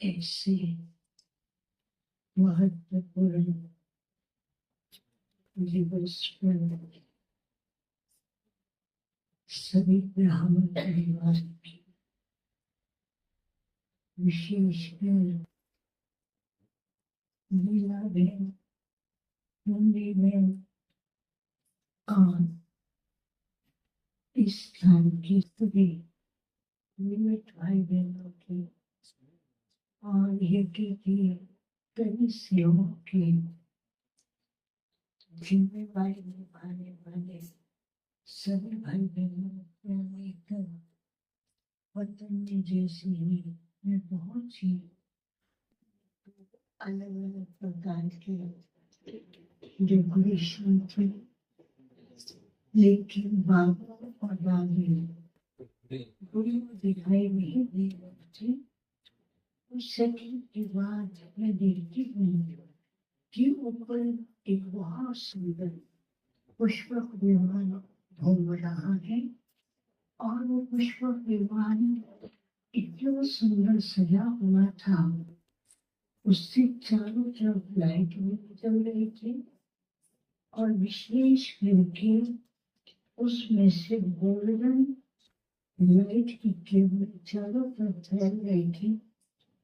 ऐसे महत्वपूर्ण दिवस पर सभी ब्राह्मण परिवार की विशेषकर लीला बहन, नंदी बहन और इस स्थान की सभी निमित्त भाई बहनों की और यज्ञ की कई सेवाओं की जिम्मेवारी निभाने वाले सभी भाई बहनों में एक पतंग जैसी ही मैं बहुत ही अलग अलग प्रकार के डेकोरेशन थे, लेकिन बाबा और दादी गुरु दिखाई नहीं दे रहे थे। उस सेकंड के बाद मैं देखती हूँ कि ऊपर एक बहुत सुंदर पुष्पक विमान घूम रहा है और वो पुष्पक विमान इतना सुंदर सजा हुआ था। उससे चारों तरफ लाइट भी जल रही थी और विशेष करके उसमें से गोल्डन लाइट की किरण चारों तरफ फैल रही थी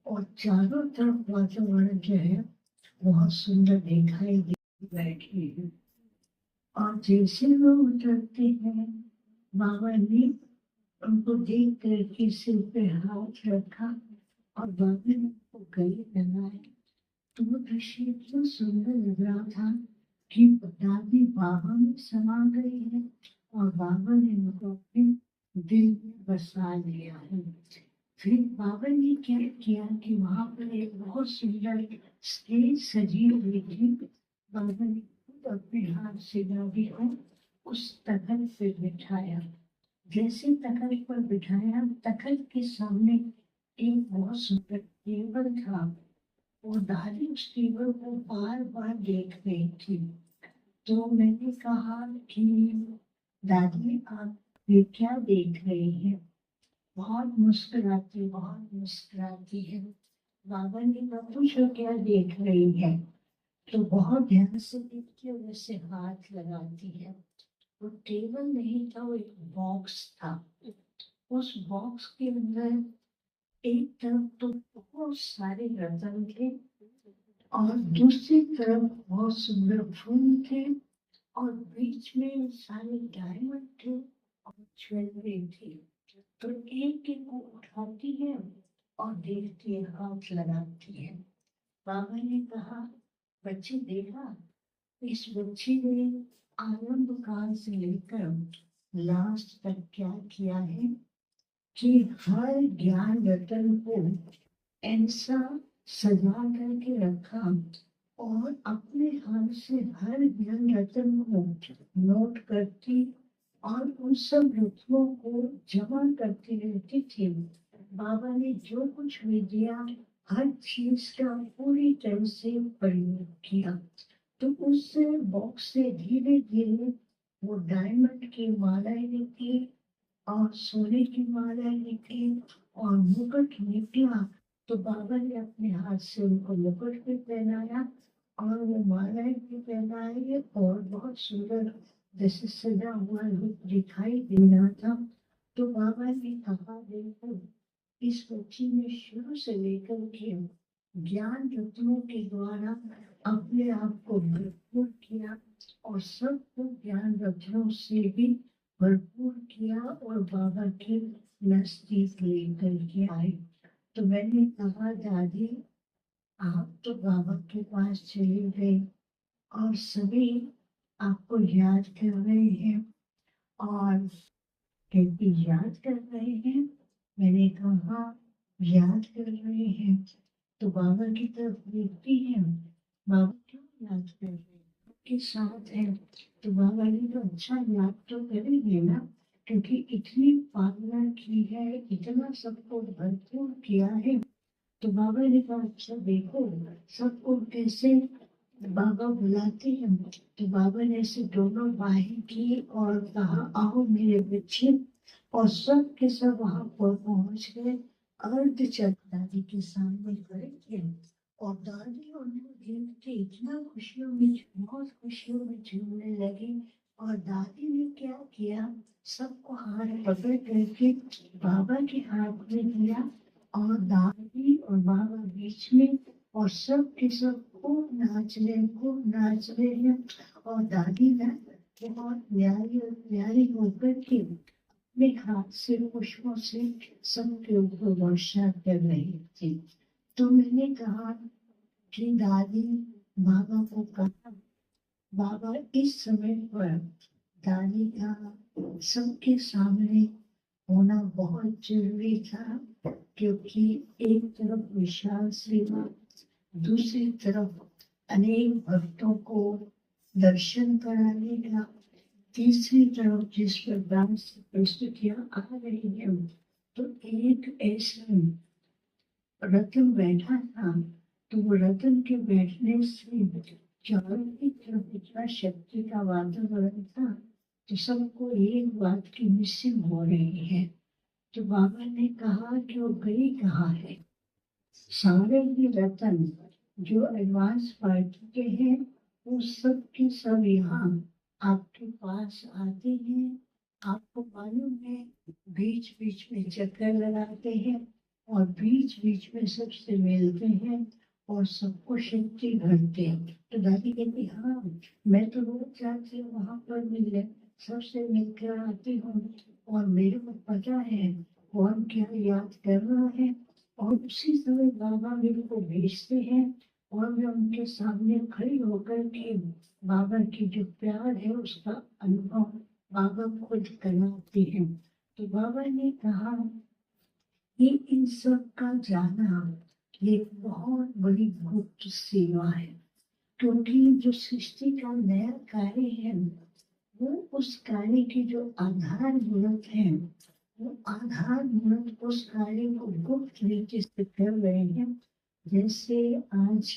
और चारों तरफ वातावरण जो है बहुत सुंदर दिखाई दे बैठी है। और जैसे वो उतरते हैं, बाबा ने उनको देख करके सिर पे हाथ रखा और बाबा ने उनको गले लगाए। तो वो दृश्य इतना सुंदर लग रहा था कि दादी बाबा में समा गई है और बाबा ने उनको अपने दिल में बसा लिया है। फिर बाबा ने क्या किया कि वहां पर एक बहुत सुंदर स्टेज सजी हुई थी। बाबा ने खुद अपने हाथ से दादी को उस तखत पे बिठाया। जैसे तखत पर बिठाया, तखत के सामने एक बहुत सुंदर टेबल था और दादी उस टेबल को बार बार देख रही थी। तो मैंने कहा कि दादी आप ये क्या देख रही हैं? बहुत मुस्कुराती है। बाबा ने कहा पूछो क्या देख रही है? तो बहुत ध्यान से देखती और वैसे हाथ लगाती है। वो टेबल नहीं था, वो एक बॉक्स था। उस बॉक्स के अंदर एक तरफ तो बहुत सारे रतन थे और दूसरी तरफ बहुत सुंदर फूल थे और बीच में सारे डायमंड थे और ज्वेलरी थी। तो एक एक को उठाती है और देखती है, हाथ लगाती है। बाबा ने कहा बच्ची देखा, इस बच्ची ने आरंभ काल से लेकर लास्ट तक क्या किया है कि हर ज्ञान रतन को ऐसा सजा करके रखा और अपने हाथ से हर ज्ञान रतन को नोट करती और उन सब रत्नों को जमा करती रहती थी। बाबा ने जो कुछ भी दिया हर चीज का पूरी तरह से प्रयोग किया। तो उस बॉक्स से धीरे धीरे वो डायमंड की मालाएं निकली और सोने की मालाएं निकली और मुकुट निकला। तो बाबा ने अपने हाथ से उनको मुकुट भी पहनाया और वो मालाएं भी पहनाई और बहुत सुंदर जैसे सजा हुआ रूप दिखाई दे रहा था। तो बाबा ने कहा देखो, इस बच्ची ने शुरू से लेकर के ज्ञान रत्नों के द्वारा अपने आप को भरपूर किया और सबको ज्ञान रत्नों से भी भरपूर किया और बाबा के नजदीक लेकर के आए। तो मैंने कहा दादी आप तो बाबा के पास चले गए और सभी आपको याद कर रहे हैं और कहती याद कर रहे हैं। मैंने कहा याद कर रहे हैं। तो बाबा की तरफ देखती है, बाबा क्यों याद कर रहे हैं? के साथ है। तो बाबा ने तो अच्छा याद तो करेंगे ना, क्योंकि इतनी पालना की है, इतना सबको भरपूर किया है। तो बाबा ने कहा अच्छा देखो सबको कैसे बाबा बुलाते हैं तो बाबा ने ऐसे दोनों बाहें की और कहा, आओ मेरे बच्चे। और सब के सब वहां पर पहुंच गए। अर्ध चंद दादी के सामने खड़े थे और दादी उनको देख के इतना बहुत खुशियों में झूमने लगी। और दादी ने क्या किया, सबको हाथ पकड़ करके बाबा के हाथ में दिया और दादी और बाबा बीच में। और सब के सब खूब नाच रहे हैं। और दादी ना बहुत प्यारी और प्यारी होकर के अपने हाथ से पुष्पों से सबके ऊपर वर्षा कर रही थी। तो मैंने कहा कि दादी बाबा को कहा, बाबा इस समय पर दादी का सबके सामने होना बहुत जरूरी था, क्योंकि एक तरफ विशाल सेवा, दूसरी तरफ अनेक भक्तों को दर्शन कराने का, तीसरी तरफ जिस प्रकार से परिस्थितियां आ रही है, तो एक ऐसा रतन बैठा था। तो वो रतन के बैठने से चारों की तरफ इतना शक्ति का वातावरण था, तो सबको एक बात की मिसिंग हो रही है। तो बाबा ने कहा कि वो गई कहाँ है। सारे ही रतन जो एडवांस पार्टी के हैं, वो सब के सब यहाँ आपके पास आते हैं। आपको मालूम है, बीच बीच में चक्कर लगाते हैं और बीच बीच में सबसे मिलते हैं और सबको शक्ति भरते हैं। तो दादी कहती, हाँ मैं तो रोज जाती हूँ वहां पर मिलने, सबसे मिलकर आती हूँ और मेरे को पता है कौन क्या याद कर रहा है। और उसी समय बाबा मेरे को भेजते हैं और मैं उनके सामने खड़ी होकर के बाबा की जो प्यार है उसका अनुभव बाबा खुद कराते हैं। तो बाबा ने कहा कि इन सब का जाना ये बहुत बड़ी गुप्त सेवा है, क्योंकि जो सृष्टि का नया कार्य है वो उस कार्य की जो आधार मूलक है, वो आधार मूलक उस कार्य को गुप्त रीति से कर रहे हैं। जैसे आज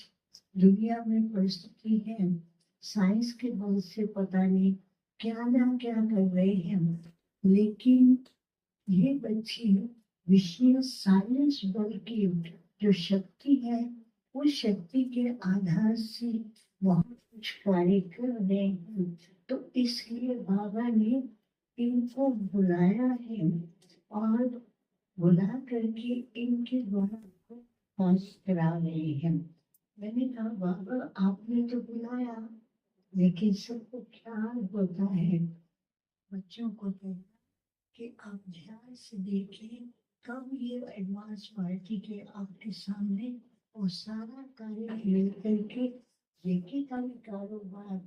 दुनिया में परिस्थिति है, साइंस के बल से पता नहीं क्या ना क्या कर रहे हैं, लेकिन ये बच्चे विशेष साइंस बल की जो शक्ति है, उस शक्ति के आधार से बहुत कुछ कार्य कर रहे हैं। तो इसलिए बाबा ने इनको बुलाया है और बुला करके इनके द्वारा पास करा रहे हैं। मैंने कहा, बाबा आपने तो बुलाया, लेकिन सबको ख्याल होता है बच्चों को कहना कि आप ध्यान से देखिए कब ये एडवांस पार्टी के आपके सामने और सारा कार्य मिल करके जेके का भी कारोबार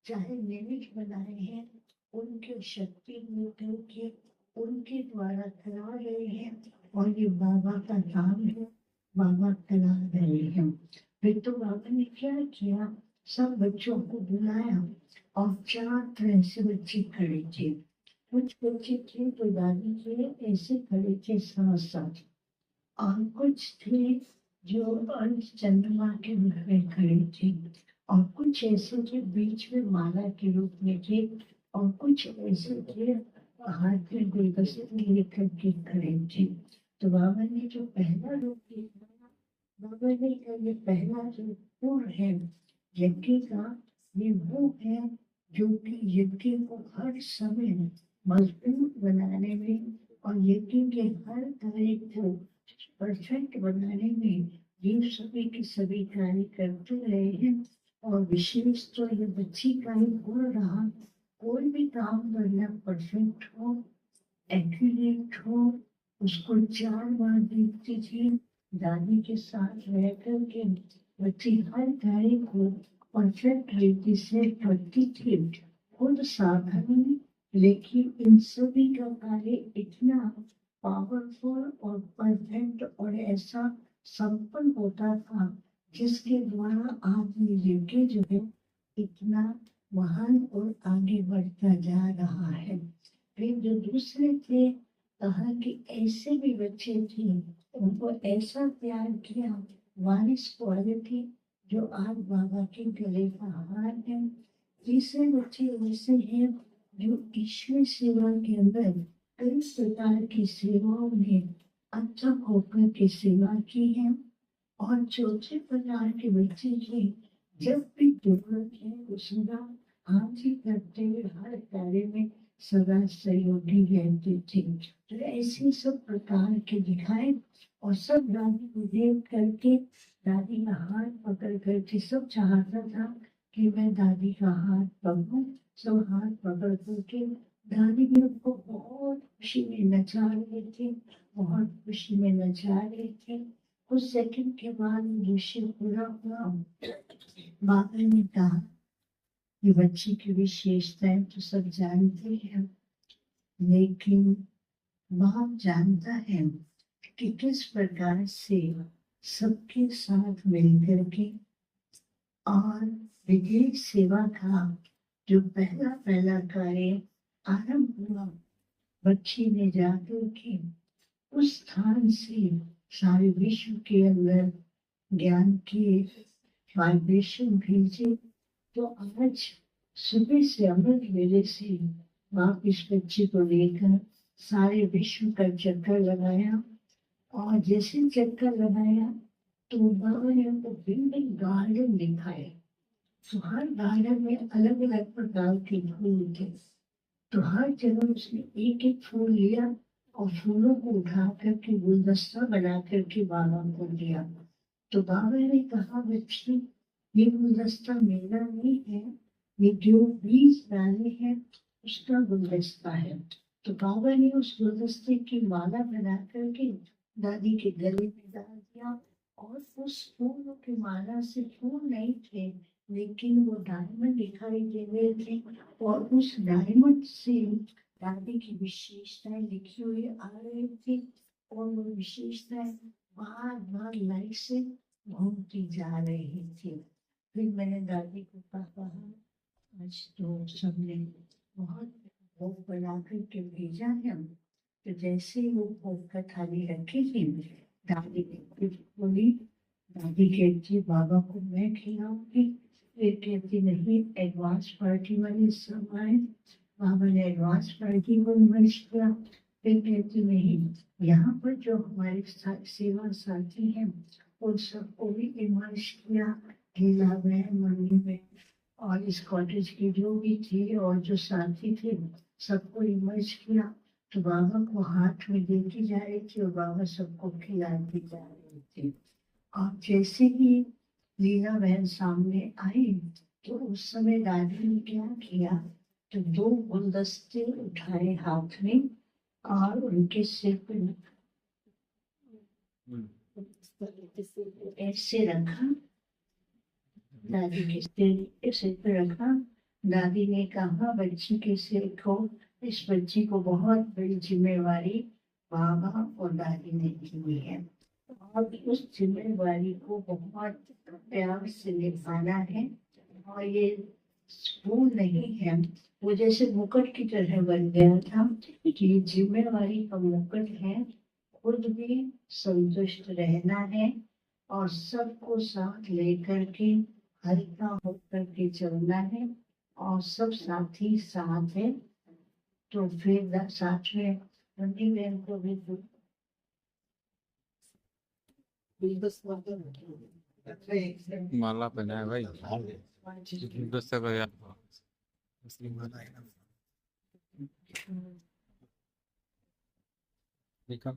चाहे निमित बनाए हैं, उनके शक्ति मिल करके उनके द्वारा करा रहे हैं। और ये बाबा का काम है, बाबा करा रहे हैं। फिर तो बाबा ने क्या किया, सब बच्चों को बुलाया और 4 तरह से बच्चे खड़े थे। कुछ बच्चे थे तो दादी के ऐसे खड़े थे साथ साथ, और कुछ थे जो अर्ध चंद्रमा के रूप में खड़े थे, और कुछ ऐसे थे बीच में माला के रूप में थे, और कुछ ऐसे थे हाथ में गुलदस्ते लेकर के खड़े थे। तो बाबा ने जो पहला रूप दिखाया, बाबा ने कहा ये पहला जो पूर्व है यज्ञ का, ये वो है जो कि यज्ञ को हर समय मजबूत बनाने में और यज्ञ के हर कार्य को परफेक्ट बनाने में ये सभी के सभी कार्य करते रहे हैं। और विशेष तो ये बच्ची का ही गुण रहा, कोई भी काम करना परफेक्ट हो, एक्यूरेट हो, उसको 4 बार देखती थी दादी के साथ रह कर के। बच्ची हर कार्य को परफेक्ट रीति से करती थी, खुद सावधानी, लेकिन इन सभी का कार्य इतना पावरफुल और परफेक्ट और ऐसा संपन्न होता था, जिसके द्वारा आज ये यज्ञ जो है इतना महान और आगे बढ़ता जा रहा है। फिर जो दूसरे थे, कहा कि ऐसे भी बच्चे थे, उनको ऐसा प्यार किया, वारिस क्वालिटी जो आज बाबा के गले का हार है। तीसरे बच्चे ऐसे हैं जो ईश्वर सेवा के अंदर कई प्रकार की सेवाओं में अच्छा होकर के सेवा की है। और चौथे प्रकार के बच्चे ही जब भी जरूरत है वो सदा हाजिर करते हुए हर कार्य में सदा सहयोगी रहते थे। तो ऐसे सब प्रकार के दिखाए और सब दादी को देख करके दादी का हाथ पकड़ करके सब चाहता था कि मैं दादी का हाथ पकड़ूं। सब हाथ पकड़ करके दादी भी उनको बहुत खुशी में नचा रहे थे, बहुत खुशी में नचा रहे थे। कुछ सेकंड के बाद दृश्य पूरा हुआ। बाबा ने कहा कि बच्चे की विशेषताएं तो सब जानते हैं, लेकिन बाप जानता है कि किस प्रकार से सबके साथ मिलकर के और विदेश सेवा का जो पहला पहला कार्य आरंभ हुआ, बच्ची ने जाकर के उस स्थान से सारे विश्व के अंदर ज्ञान के वाइब्रेशन भेजे। तो आज सुबह से अमृत वेले से बाप इस बच्चे को लेकर सारे विश्व का चक्कर लगाया। और जैसे चक्कर लगाया तो बाबा ने उनको भिन्न गार्डन दिखाए। तो हर गार्डन में अलग अलग प्रकार के फूल थे। तो हर जगह उसने एक एक फूल लिया और फूलों को उठा करके गुलदस्ता बना करके बाबा को दिया। तो बाबा ने कहा बच्ची ये गुलदस्ता मेरा नहीं है, ये जो बीज डाले हैं उसका गुलदस्ता है। तो बाबा ने उस गुलदस्ते की माला बना करके दादी के गले में डाल दिया। और उस फूल की माला से फूल नहीं थे, लेकिन वो डायमंड दिखाई दे रहे थे। और उस डायमंड से दादी की विशेषताएं लिखी हुई आ रही थी। और वो विशेषताएं बार बार लाइट से घूमती जा रही थी। फिर मैंने दादी को कहा आज तो सबने बहुत भोग बना करके भेजा है। तो जैसे ही वो भोग का थाली रखी थी, दादी ने कुछ बोली। दादी कहती बाबा को मैं खिलाऊंगी। फिर कहती नहीं, एडवांस पार्टी वाले सब आए। बाबा ने एडवांस पार्टी को इन्वाइट किया। फिर कहती नहीं, यहाँ पर जो हमारे सेवा साथी हैं उन सबको भी इन्वाइट किया। लीला बहन, मम्मी में और इस कॉलेज के जो भी थे और जो साथी थे सबको इन्वाइट किया। तो बाबा को हाथ में देती जा रही थी और बाबा सबको खिलाती जा रही थी। और जैसे ही लीला बहन सामने आई तो उस समय दादी ने क्या किया, तो दो गुलदस्ते उठाए हाथ में और उनके सिर पर ऐसे रखा। दादी के सिर पर रखा। दादी ने कहा बच्ची के सिर को, इस बच्ची को बहुत बड़ी जिम्मेवारी बाबा और दादी ने दी हुई है और उस जिम्मेवारी को बहुत प्यार से निभाना है। और ये स्कूल नहीं है, वो जैसे मुकुट की तरह बन गया था कि ये जिम्मेवारी का मुकुट है। खुद भी संतुष्ट रहना है और सबको साथ लेकर के हल्का होकर के चलना है। और सब साथी साथ है। तो फिर साथ में नंदी बहन को भी माला पहनाया भाई गुलदस्ता का यार असली माला है ना। देखा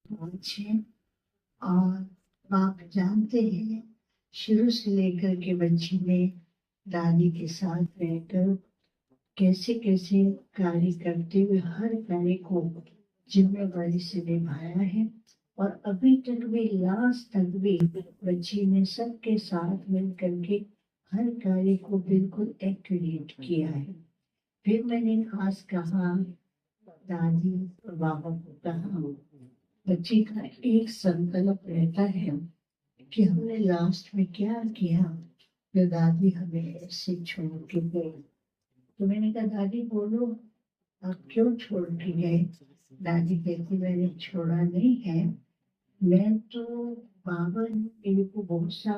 पहुंचे। और आप जानते हैं शुरू से लेकर के बच्ची ने दादी के साथ रहकर कैसे कैसे कार्य करते हुए हर कार्य को जिम्मेवारी से निभाया है। और अभी तक भी लास्ट तक भी बच्ची ने सबके साथ मिल करके हर कार्य को बिल्कुल एक्यूरेट किया है। फिर मैंने खास कहा दादी और बाबा को कहा बच्चे का एक संकल्प रहता है कि हमने लास्ट में क्या किया जो दादी हमें ऐसे छोड़ के गई। तो मैंने कहा दादी बोलो आप क्यों छोड़ के गए। दादी कहती मैंने छोड़ा नहीं है, मैं तो बाबा ने मेरे को बहुत सा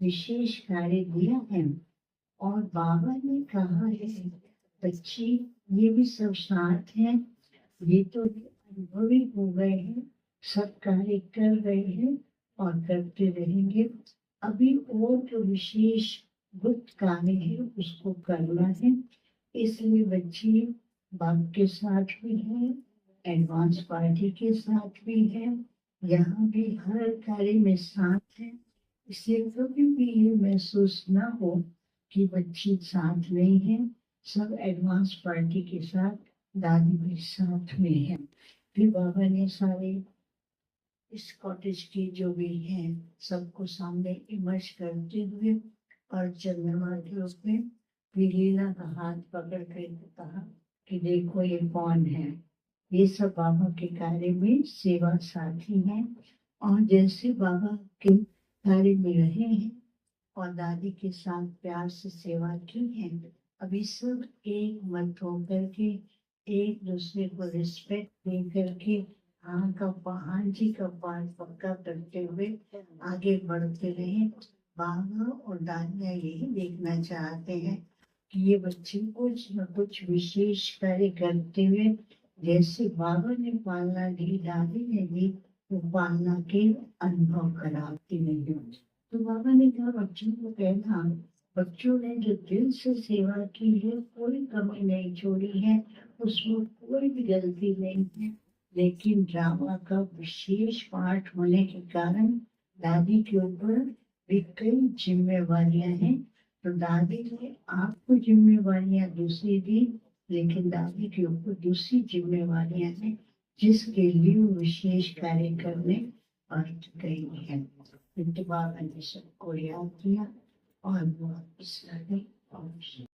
विशेष कार्य दिया है और बाबा ने कहा है बच्ची ये भी सब साथ हैं, ये तो अनुभवी हो गए हैं, सब कार्य कर रहे हैं और करते रहेंगे। अभी और जो विशेष गुप्त कार्य है उसको करना है, इसलिए बच्ची बाप के साथ भी है, एडवांस पार्टी के साथ भी है, यहाँ भी हर कार्य में साथ है। इसलिए कभी भी ये महसूस ना हो कि बच्ची साथ नहीं है, सब एडवांस पार्टी के साथ, दादी भी साथ में है। फिर बाबा ने सारे इस कॉटेज की जो भी हैं सबको सामने इमर्ज करते हुए और चंद्रमा के उसमें लीला का हाथ पकड़ कर कहा कि देखो ये कौन है, ये सब बाबा के कार्य में सेवा साथी हैं और जैसे बाबा के कार्य में रहे हैं और दादी के साथ प्यार से सेवा की है, अभी सब एक मत होकर के एक दूसरे को रिस्पेक्ट दे करके हाँ जी का पाठ पक्का करते हुए आगे बढ़ते रहे। बाबा और दादियाँ यही देखना चाहते हैं कि ये बच्चे कुछ न कुछ विशेष कार्य करते हुए जैसे बाबा ने पालना दी, दादी ने दी, वो पालना के अनुभव कराती नहीं। तो बाबा ने कहा बच्चों को कहना, बच्चों ने जो दिल से सेवा की है कोई कमी नहीं छोड़ी है, उसमें कोई भी गलती नहीं है, लेकिन ड्रामा का विशेष पाठ होने के कारण दादी के ऊपर भी कई जिम्मेवारियां हैं। तो दादी ने आपको जिम्मेवारियां दूसरी दी, लेकिन दादी के ऊपर दूसरी जिम्मेवारियां हैं जिसके लिए वो विशेष कार्य करने अर्थ गई है। बाबा ने सबको याद किया और वो वापस आ गई और